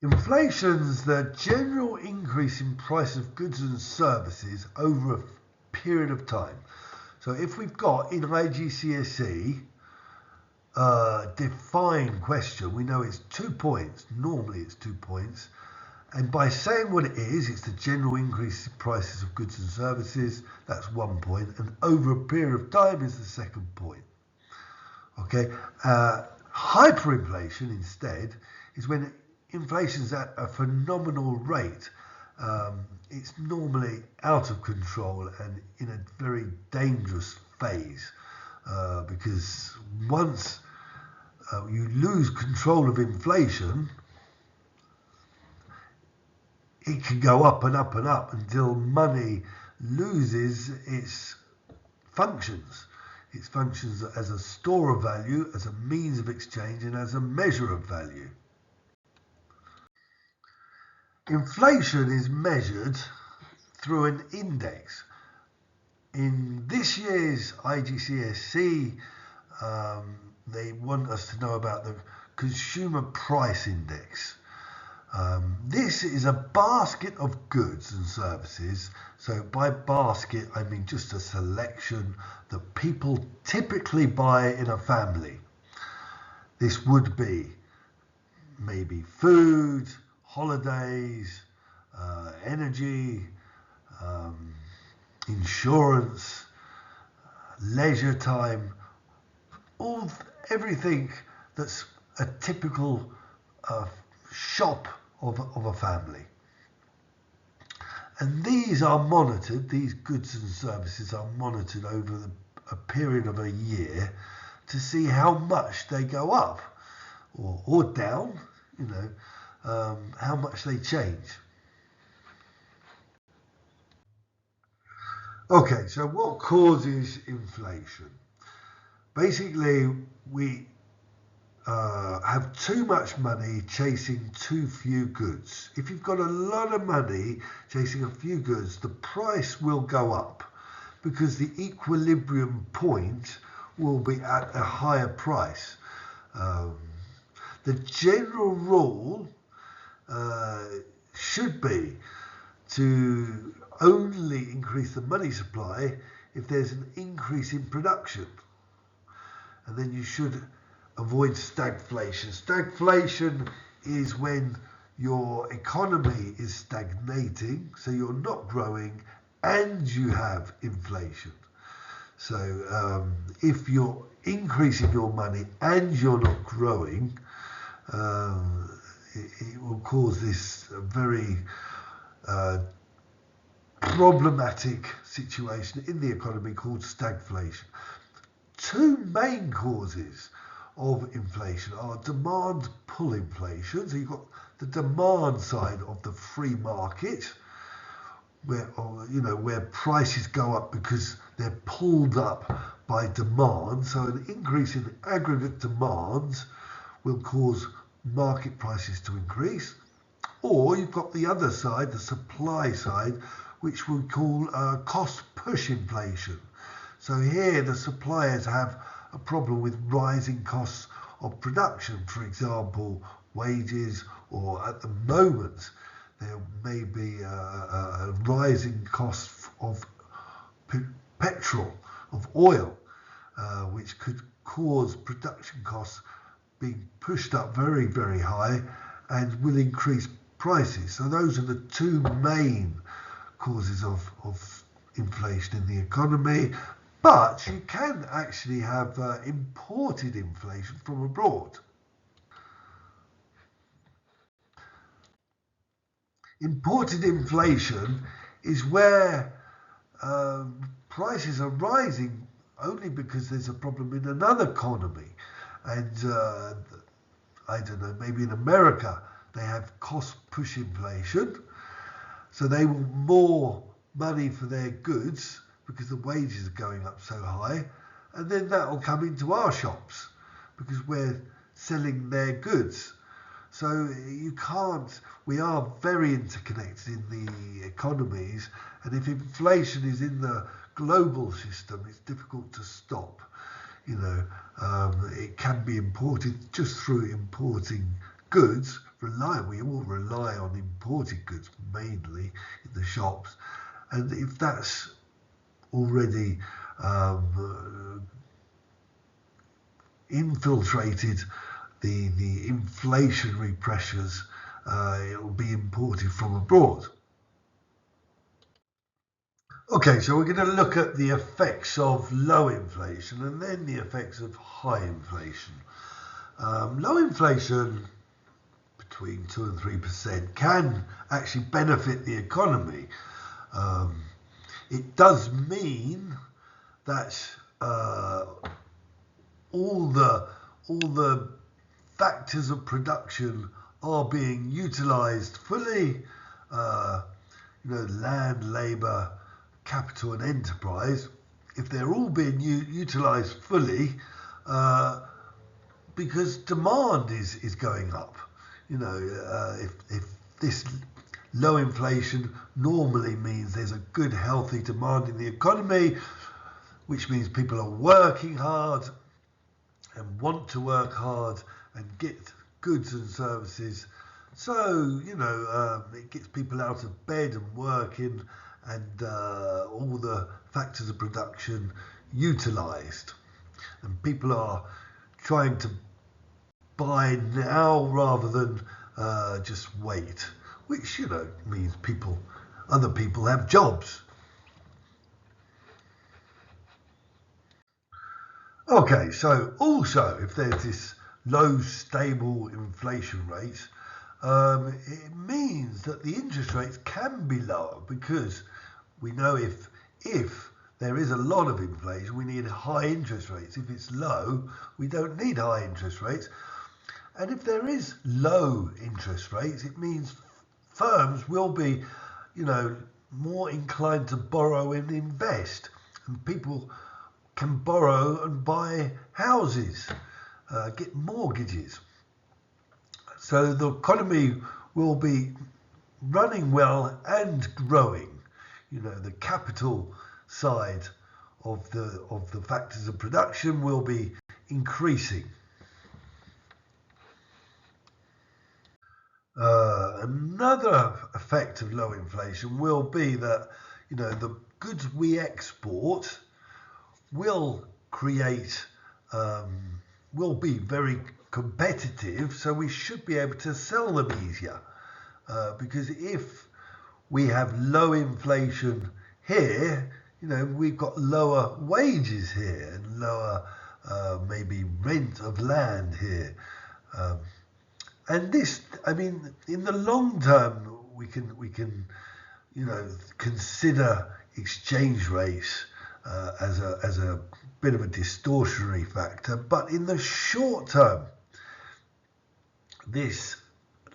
Inflation's the general increase in price of goods and services over a period of time. So if we've got in IGCSE defined question, we know it's 2 points. Normally it's 2 points. And by saying what it is, it's the general increase in prices of goods and services. That's 1 point. And over a period of time is the second point. Okay. Hyperinflation instead is when inflation's at a phenomenal rate. It's normally out of control and in a very dangerous phase because once you lose control of inflation, it can go up and up and up until money loses its functions. It functions as a store of value, as a means of exchange, and as a measure of value. Inflation is measured through an index. In this year's IGCSE, they want us to know about the Consumer Price Index. This is a basket of goods and services. So by basket, I mean just a selection that people typically buy in a family. This would be maybe food, holidays, energy, insurance, leisure time, everything that's a typical shop of a family. And these are monitored, these goods and services are monitored over a period of a year to see how much they go up or down, how much they change. Okay, so what causes inflation? Basically, we have too much money chasing too few goods. If you've got a lot of money chasing a few goods, the price will go up because the equilibrium point will be at a higher price. The general rule should be to only increase the money supply if there's an increase in production. And then you should avoid stagflation. Stagflation is when your economy is stagnating, so you're not growing and you have inflation. So if you're increasing your money and you're not growing, it will cause this very problematic situation in the economy called stagflation. Two main causes of inflation are demand pull inflation. So you've got the demand side of the free market, where prices go up because they're pulled up by demand. So an increase in aggregate demands will cause market prices to increase. Or you've got the other side, the supply side, which we call cost push inflation. So here the suppliers have a problem with rising costs of production, for example, wages, or at the moment there may be a rising cost of petrol, of oil, which could cause production costs being pushed up very, very high and will increase prices. So those are the two main causes of inflation in the economy. But you can actually have imported inflation from abroad. Imported inflation is where prices are rising only because there's a problem in another economy. And I don't know, maybe in America they have cost push inflation. So they want more money for their goods because the wages are going up so high, and then that will come into our shops because we're selling their goods. So we are very interconnected in the economies, and if inflation is in the global system, it's difficult to stop. It can be imported just through importing goods we all rely on imported goods mainly in the shops, and if that's already infiltrated the inflationary pressures, it will be imported from abroad. Okay, so we're going to look at the effects of low inflation and then the effects of high inflation. Low inflation, between 2 and 3%, can actually benefit the economy. It does mean that all the factors of production are being utilised fully. Land, labour, capital, and enterprise. If they're all being utilised fully, because demand is going up. If this low inflation normally means there's a good, healthy demand in the economy, which means people are working hard and want to work hard and get goods and services. So, it gets people out of bed and working, and all the factors of production utilised. And people are trying to buy now rather than just wait, which means other people have jobs. Okay, so also if there's this low stable inflation rate, it means that the interest rates can be lower, because we know if there is a lot of inflation, we need high interest rates. If it's low, we don't need high interest rates. And if there is low interest rates, it means firms will be, more inclined to borrow and invest, and people can borrow and buy houses, get mortgages. So the economy will be running well and growing. The capital side of the factors of production will be increasing. Another effect of low inflation will be that the goods we export will be very competitive, so we should be able to sell them easier, because if we have low inflation here, we've got lower wages here and lower maybe rent of land here. And this, in the long term, we can consider exchange rates as a bit of a distortionary factor. But in the short term, this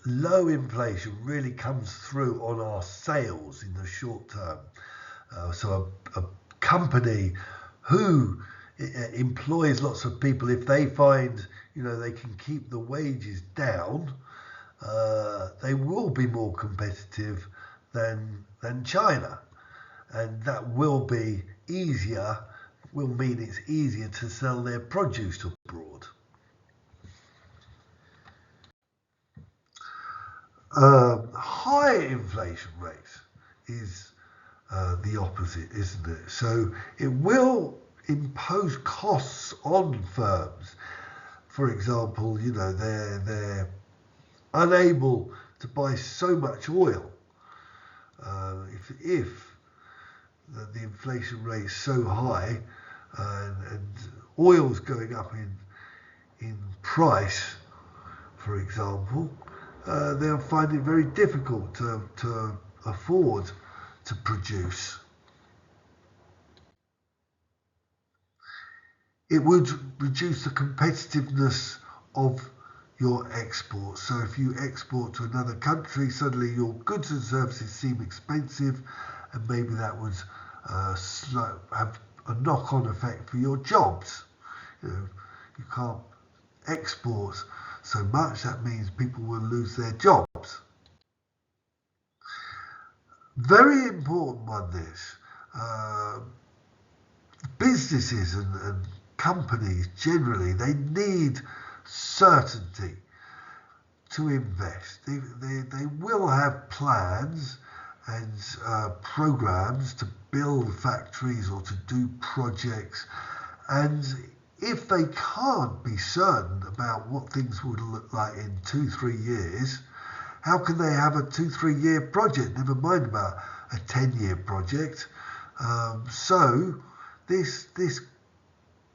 low inflation really comes through on our sales in the short term. So a company who employs lots of people, if they find they can keep the wages down, they will be more competitive than China, and that will mean it's easier to sell their produce abroad. High inflation rate is the opposite, isn't it? So it will impose costs on firms. For example, they're unable to buy so much oil. If the inflation rate is so high and oil's going up in price, for example, they'll find it very difficult to afford to produce. It would reduce the competitiveness of your exports. So if you export to another country, suddenly your goods and services seem expensive, and maybe that would have a knock-on effect for your jobs. You can't export so much, that means people will lose their jobs. Very important one, this. Businesses and companies generally, they need certainty. to invest. They will have plans and programs to build factories or to do projects. And if they can't be certain about what things would look like in 2-3 years, how can they have a 2-3 year project? Never mind about a 10-year project. So this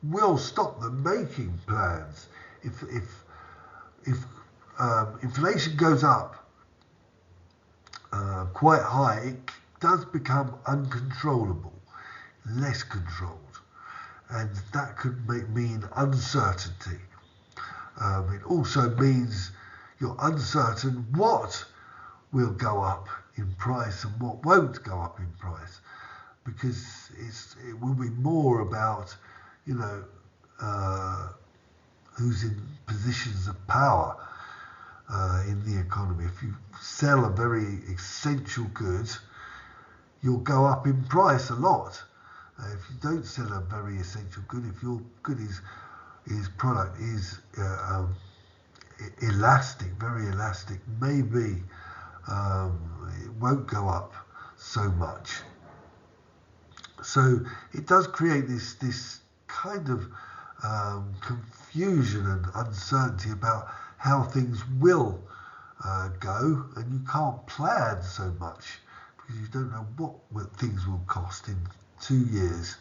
will stop them making plans. If inflation goes up quite high, it does become uncontrollable, less controlled, and that could mean uncertainty. It also means you're uncertain what will go up in price and what won't go up in price, because it will be more about, who's in positions of power in the economy. If you sell a very essential good, you'll go up in price a lot. If you don't sell a very essential good, if your good is product is elastic, very elastic, maybe it won't go up so much. So it does create this kind of confusion and uncertainty about how things will go, and you can't plan so much because you don't know what things will cost in 2 years.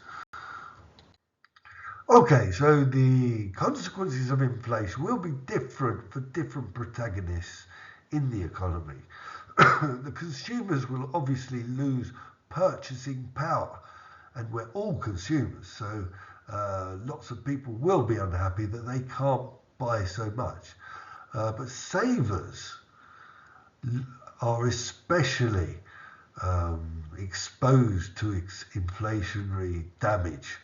Okay, so the consequences of inflation will be different for different protagonists in the economy. The consumers will obviously lose purchasing power, and we're all consumers, so lots of people will be unhappy that they can't buy so much. But savers are especially exposed to inflationary damage,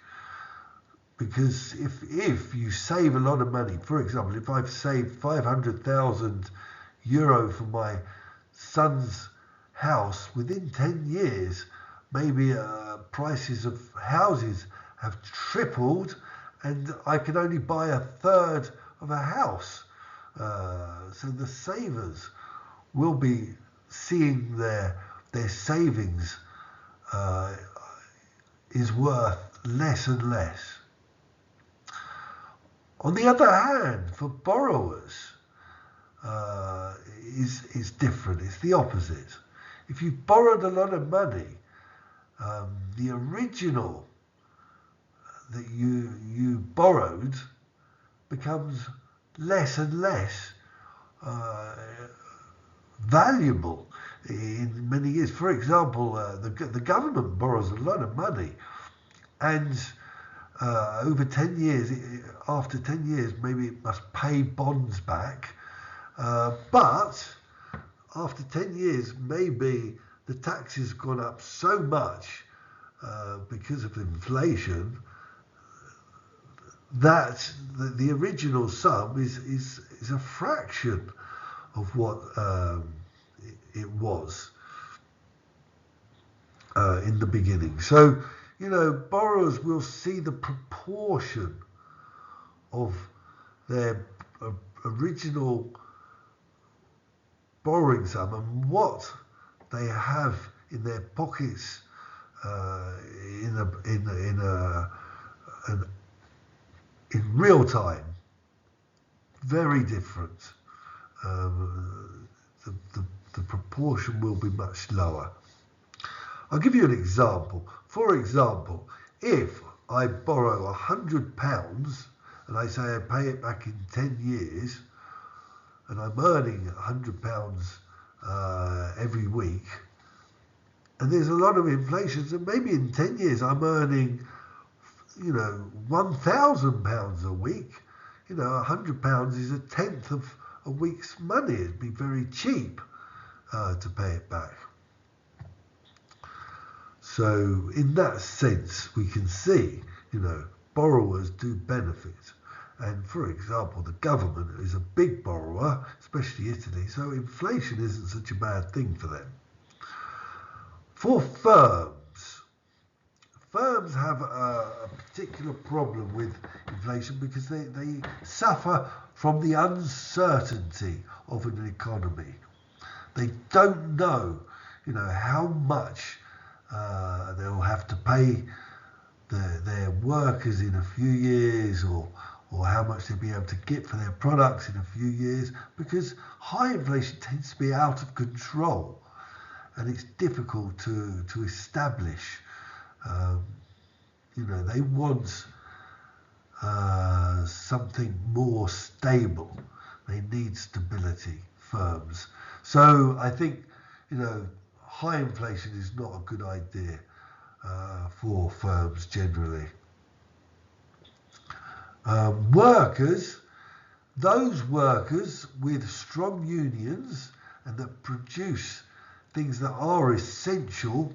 because if you save a lot of money, for example, if I've saved €500,000 for my son's house, within 10 years, maybe prices of houses have tripled, and I can only buy a third of a house. So the savers will be seeing their savings is worth less and less. On the other hand, for borrowers, is different. It's the opposite. If you borrowed a lot of money, the original that you borrowed becomes less and less valuable in many years. For example, the government borrows a lot of money, and over 10 years, after 10 years, maybe it must pay bonds back. But after 10 years, maybe the tax has gone up so much because of inflation that the original sum is a fraction of what it was in the beginning. So, borrowers will see the proportion of their original borrowing sum and what they have in their pockets in real time. Very different. The proportion will be much lower. I'll give you an example. For example, if I borrow £100 and I say I pay it back in 10 years, and I'm earning £100 every week, and there's a lot of inflation, so maybe in 10 years I'm earning, £1,000 a week. £100 is a tenth of a week's money. It'd be very cheap to pay it back. So in that sense, we can see, borrowers do benefit. And for example, the government is a big borrower, especially Italy, so inflation isn't such a bad thing for them. For firms have a particular problem with inflation because they suffer from the uncertainty of an economy. They don't know, how much they'll have to pay their workers in a few years, or how much they'll be able to get for their products in a few years, because high inflation tends to be out of control, and it's difficult to establish. They want something more stable. They need stability, firms. So I think, high inflation is not a good idea for firms generally. Workers, those workers with strong unions and that produce things that are essential,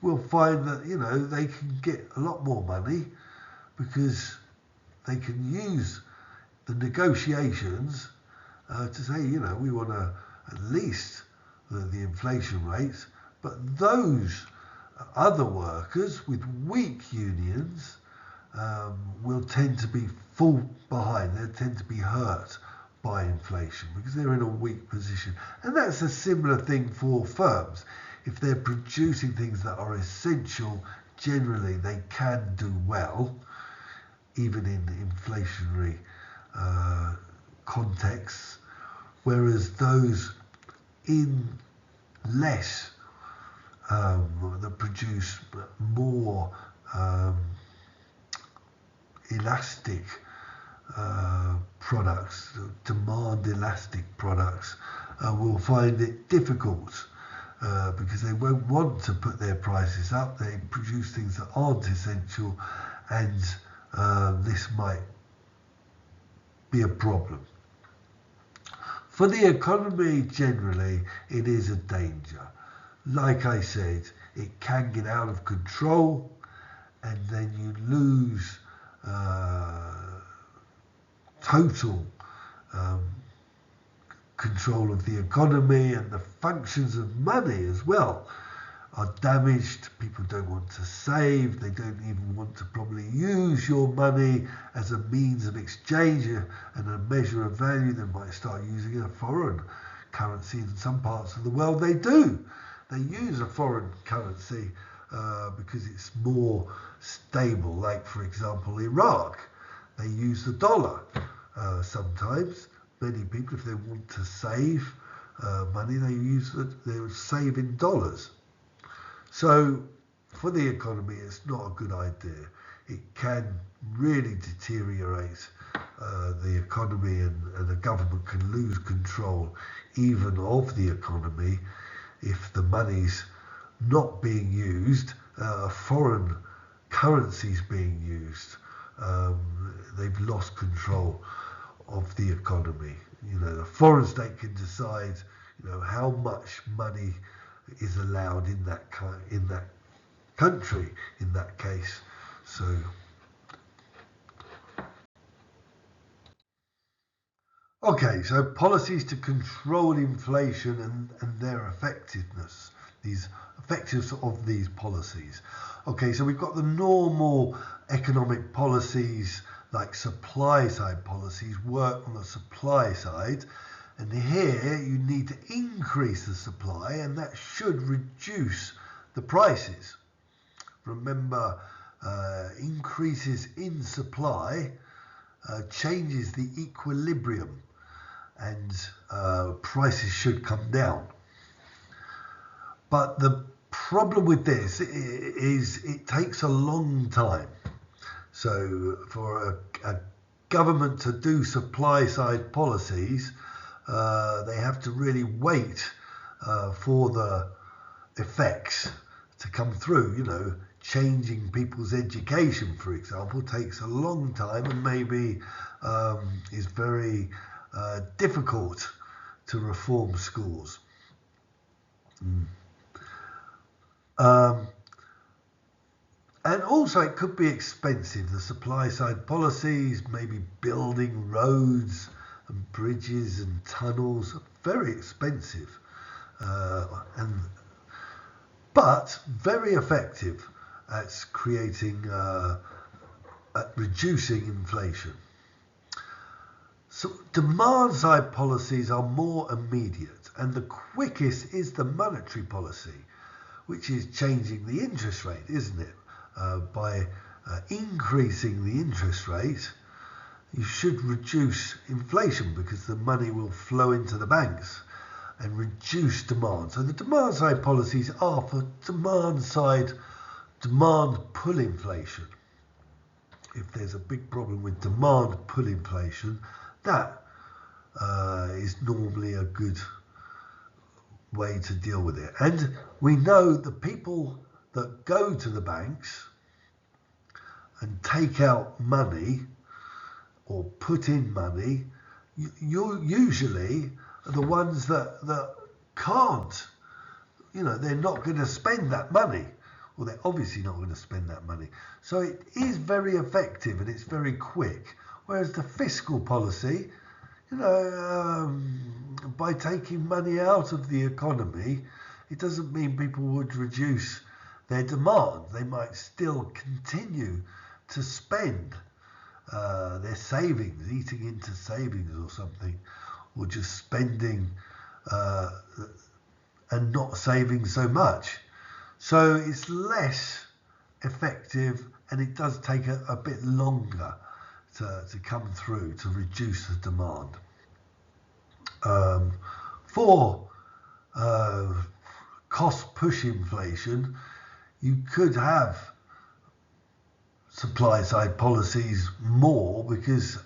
will find that, they can get a lot more money, because they can use the negotiations to say, we want to at least the inflation rates, but those other workers with weak unions will tend to be fall behind. They tend to be hurt by inflation because they're in a weak position. And that's a similar thing for firms. If they're producing things that are essential, generally they can do well, even in inflationary contexts, whereas those in less that produce more elastic products, demand elastic products, will find it difficult because they won't want to put their prices up. They produce things that aren't essential, and this might be a problem. For the economy generally, it is a danger. Like I said, it can get out of control, and then you lose total control of the economy, and the functions of money as well are damaged. People don't want to save. They don't even want to probably use your money as a means of exchange and a measure of value. They might start using a foreign currency. In some parts of the world they do. They use a foreign currency because it's more stable. Like, for example, Iraq, they use the dollar sometimes. Many people, if they want to save money, they will save in dollars. So for the economy, it's not a good idea. It can really deteriorate the economy, and the government can lose control even of the economy if the money's not being used, foreign currencies being used. They've lost control of the economy. The foreign state can decide, how much money is allowed in that country in that case. So okay, so policies to control inflation and their effectiveness, these effectiveness of these policies. Okay, so we've got the normal economic policies, like supply side policies, work on the supply side. And here you need to increase the supply, and that should reduce the prices. Remember, increases in supply changes the equilibrium, and prices should come down. But the problem with this is it takes a long time. So for a government to do supply side policies, they have to really wait for the effects to come through. Changing people's education, for example, takes a long time, and maybe is very difficult to reform schools. And also it could be expensive. The supply side policies, maybe building roads and bridges and tunnels, are very expensive, but very effective at creating, at reducing inflation. So demand side policies are more immediate, and the quickest is the monetary policy, which is changing the interest rate, isn't it? By increasing the interest rate, you should reduce inflation because the money will flow into the banks and reduce demand. So the demand side policies are for demand pull inflation. If there's a big problem with demand pull inflation, that is normally a good way to deal with it. And we know the people that go to the banks and take out money or put in money, you usually are the ones that can't. They're not going to spend that money. Well, they're obviously not going to spend that money. So it is very effective and it's very quick. Whereas the fiscal policy, by taking money out of the economy, it doesn't mean people would reduce their demand. They might still continue to spend their savings, eating into savings or something, or just spending and not saving so much. So it's less effective, and it does take a bit longer to come through to reduce the demand. For cost push inflation, you could have supply side policies more because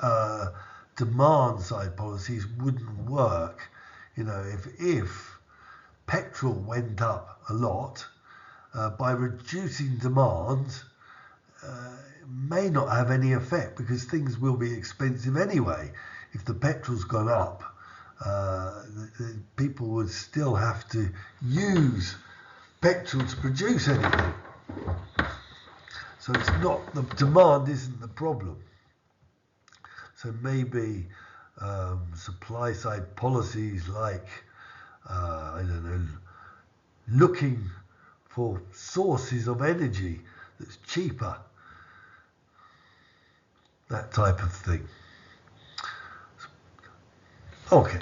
demand side policies wouldn't work. If petrol went up a lot, by reducing demand, may not have any effect because things will be expensive anyway. If the petrol's gone up, people would still have to use petrol to produce anything. So it's not, the demand isn't the problem. So maybe supply side policies like, looking for sources of energy that's cheaper, that type of thing. Okay.